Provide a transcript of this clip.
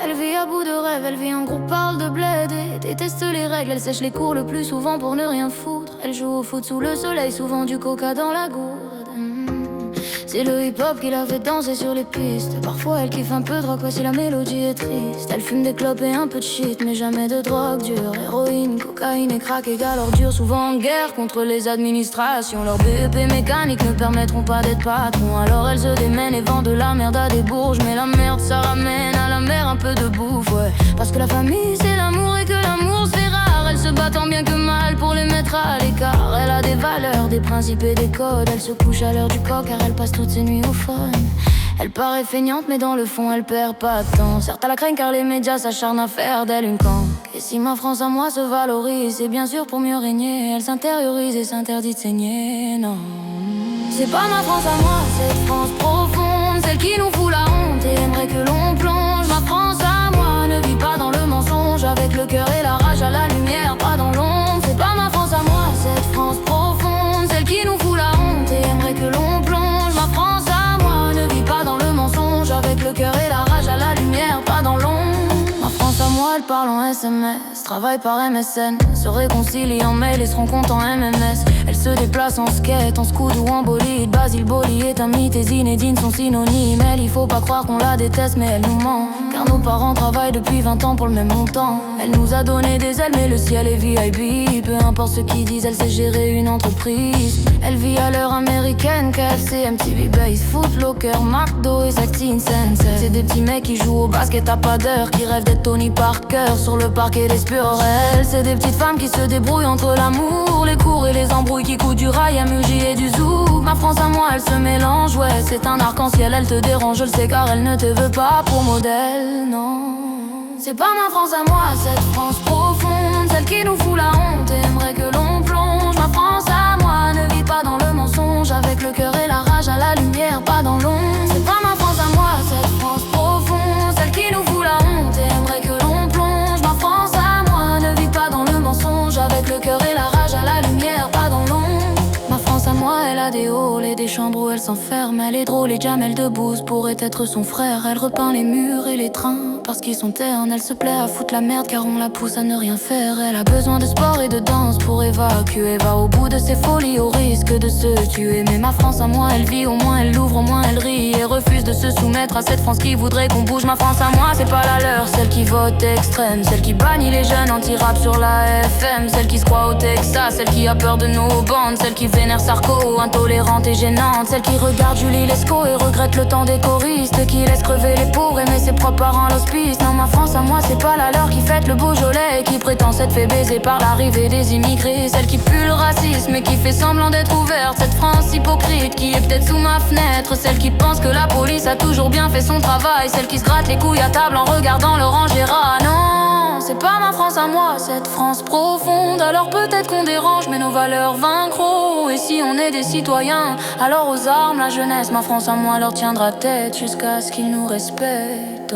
Elle vit à bout de rêve, elle vit en groupe, parle de bled et déteste les règles. Elle sèche les cours le plus souvent pour ne rien foutre. Elle joue au foot sous le soleil, souvent du coca dans la gourde. C'est le hip-hop qui la fait danser sur les pistes. Parfois elle kiffe un peu de rock, ouais, si la mélodie est triste. Elle fume des clopes et un peu de shit, mais jamais de drogue dure. Héroïne, cocaïne et crack égale ordure. Souvent en guerre contre les administrations. Leurs BEP mécaniques ne permettront pas d'être patrons. Alors elles se démènent et vendent de la merde à des bourges. Mais la merde ça ramène à la mer un peu de bouffe, ouais. Parce que la famille c'est l'amour et que l'amour se fait rare. Elle se bat tant bien que mal pour les mettre à l'écart. Elle a des valeurs, des principes et des codes. Elle se couche à l'heure du coq car elle passe toutes ses nuits au fun. Elle paraît feignante mais dans le fond elle perd pas de temps. Certes elle la craigne car les médias s'acharnent à faire d'elle une camp. Et si ma France à moi se valorise, c'est bien sûr pour mieux régner. Elle s'intériorise et s'interdit de saigner, non. C'est pas ma France à moi, cette France profonde, celle qui nous fout la honte et aimerait que l'on plonge. Ma France à moi ne vit pas dans le mensonge, avec le cœur et la rage à la lumière, pas dans l'ombre. C'est pas ma France à moi, cette France profonde, celle qui nous fout la honte et aimerait que l'on plonge. Ma France à moi ne vit pas dans le mensonge, avec le cœur et la rage à la lumière, pas dans l'ombre. Ma France à moi, elle parle en SMS, travaille par MSN, se réconcilie en mail et se rencontre en MMS. Elle se déplace en skate, en scooter ou en bolide. Basile Boli est un mythe et Zinedine sont synonymes. Elle, il faut pas croire qu'on la déteste mais elle nous ment. Car nos parents travaillent depuis 20 ans pour le même montant. Elle nous a donné des ailes mais le ciel est VIP. Peu importe ce qu'ils disent, elle sait gérer une entreprise. Elle vit à l'heure américaine, KFC, MTV Base, Foot Locker, McDo et Acting Sense. C'est des petits mecs qui jouent au basket à pas d'heure, qui rêvent d'être Tony Parker sur le parquet des Spurel. C'est des petites femmes qui se débrouillent entre l'amour, les cours et les embrouilles, qui coûtent du rail à Muji et du zouk. Ma France à moi elle se mélange, ouais, c'est un arc-en-ciel. Elle te dérange, je le sais car elle ne te veut pas pour modèle, non. C'est pas ma France à moi, cette France profonde, celle qui nous fout la honte et aimerait que l'on plonge. Ma France à moi ne vit pas dans le mensonge, avec le cœur et la rage à la lumière, pas dans l'ombre. C'est pas ma France à moi, cette France profonde, celle qui nous fout la honte et aimerait que l'on plonge. Ma France à moi ne vit pas dans le mensonge, avec le cœur et la rage à la lumière, pas dans l'ombre. Ma France à moi, elle a des halls et des chambres où elle s'enferme. Elle est drôle et Jamel Debbouze pourrait être son frère. Elle repeint les murs et les trains parce qu'ils sont ternes. Elle se plaît à foutre la merde car on la pousse à ne rien faire. Elle a besoin de sport et de danse pour évacuer. Va au bout de ses folies au risque de se tuer. Mais ma France à moi, elle vit, au moins elle l'ouvre, au moins elle rit. Et refuse de se soumettre à cette France qui voudrait qu'on bouge. Ma France à moi, c'est pas la leur, celle qui vote extrême, celle qui bannit les jeunes anti-rap sur la FM, celle qui se croit au Texas, celle qui a peur de nos bandes, celle qui vénère Sarko, intolérante et gênante, celle qui regarde Julie Lescaut et regrette le temps des choristes, qui laisse crever les pauvres, aimer ses propres parents à l'hospice. Non, ma France à moi, c'est pas la leur qui fête le Beaujolais et qui prétend s'être fait baiser par l'arrivée des immigrés, celle qui pue le racisme et qui fait semblant d'être ouverte, cette France hypocrite qui est peut-être sous ma fenêtre, celle qui pense que la police a toujours bien fait son travail, celle qui se gratte les couilles à table en regardant Laurent Gérard. Non, c'est pas ma France à moi, cette France profonde. Alors peut-être qu'on dérange mais nos valeurs vaincront. Et si on est des citoyens, alors aux armes la jeunesse. Ma France à moi leur tiendra tête jusqu'à ce qu'ils nous respectent.